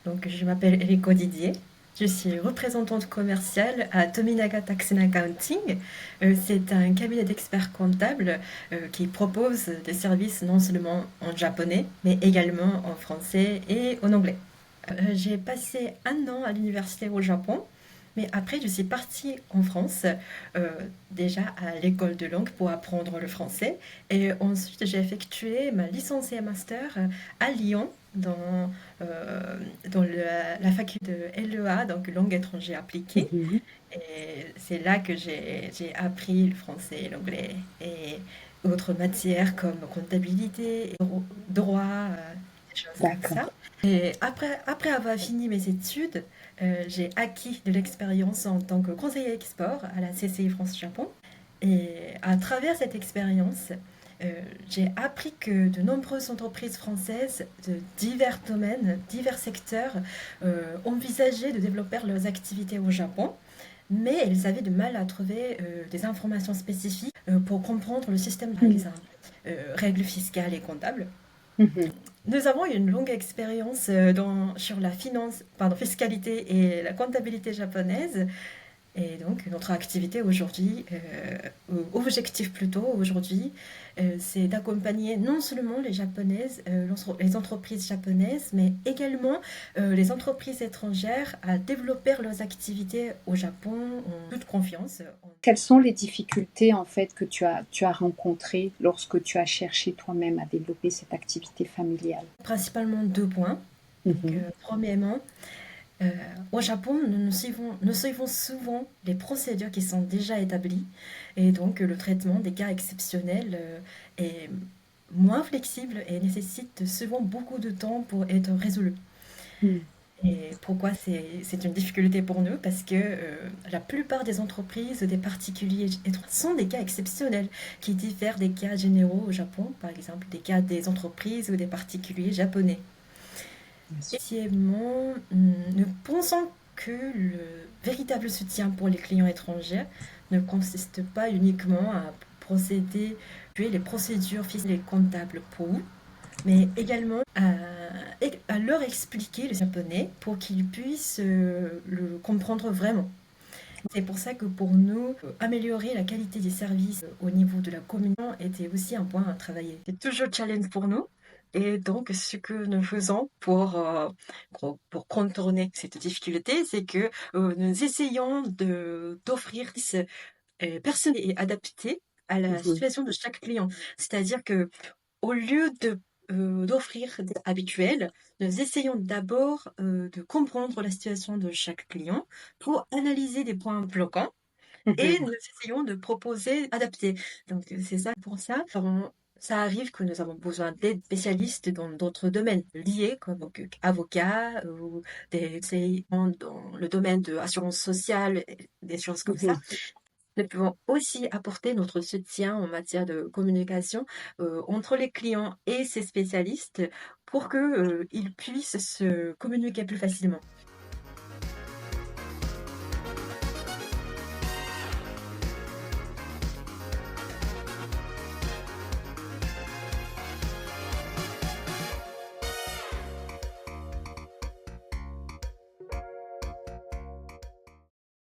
Donc, je m'appelle Eriko Didier. Je suis représentante commerciale à Tominaga Tax and Accounting. C'est un cabinet d'experts comptables qui propose des services non seulement en japonais, mais également en français et en anglais. J'ai passé un an à l'université au Japon, mais après je suis partie en France, euh, déjà à l'école de langue pour apprendre le français. Et ensuite j'ai effectué ma licence et un master à Lyon, euh, dans la faculté de LEA, donc langue étrangère appliquée. Mhm. Et c'est là que j'ai appris le français et l'anglais et autres matières comme comptabilité, et droit, des choses comme D'accord. ça. Et après avoir fini mes études, j'ai acquis de l'expérience en tant que conseiller export à la CCI France-Japon. Et à travers cette expérience, j'ai appris que de nombreuses entreprises françaises de divers domaines, divers secteurs, envisageaient de développer leurs activités au Japon, mais elles avaient du mal à trouver des informations spécifiques pour comprendre le système, par Mhm. exemple, règles fiscales et comptables. Mhm. Nous avons une longue expérience sur la finance, pardon, fiscalité et la comptabilité japonaise. Et donc, notre activité aujourd'hui, ou objectif plutôt aujourd'hui, c'est d'accompagner non seulement les japonaises, les entreprises japonaises, mais également les entreprises étrangères à développer leurs activités au Japon en toute confiance. Quelles sont les difficultés en fait que tu as rencontrées lorsque tu as cherché toi-même à développer cette activité familiale? Principalement deux points. Donc, Mhm. premièrement, Euh, au Japon, nous suivons souvent les procédures qui sont déjà établies et donc le traitement des cas exceptionnels est moins flexible et nécessite souvent beaucoup de temps pour être résolu. Mhm. Et pourquoi c'est une difficulté pour nous? Parce que la plupart des entreprises, des particuliers sont des cas exceptionnels qui diffèrent des cas généraux au Japon, par exemple des cas des entreprises ou des particuliers japonais. Bien sûr. Deuxièmement, nous pensons que le véritable soutien pour les clients étrangers ne consiste pas uniquement à procéder, tuer les procédures fiscales et comptables pour eux, mais également à leur expliquer le japonais pour qu'ils puissent le comprendre vraiment. C'est pour ça que pour nous, améliorer la qualité des services au niveau de la communication était aussi un point à travailler. C'est toujours challenge pour nous. Et donc, ce que nous faisons pour contourner cette difficulté, c'est que nous essayons d'offrir personnalisé et adapté à la Mhm. situation de chaque client. C'est-à-dire que au lieu d'offrir des habituels, nous essayons d'abord de comprendre la situation de chaque client pour analyser des points bloquants et Mhm. nous essayons de proposer adapter. Donc c'est ça pour ça. Ça arrive que nous avons besoin d'aide spécialistes dans d'autres domaines liés, comme donc, avocats ou des conseillers dans le domaine de l'assurance sociale, des choses comme ça. Mhm. Nous pouvons aussi apporter notre soutien en matière de communication entre les clients et ces spécialistes pour qu'ils puissent se communiquer plus facilement.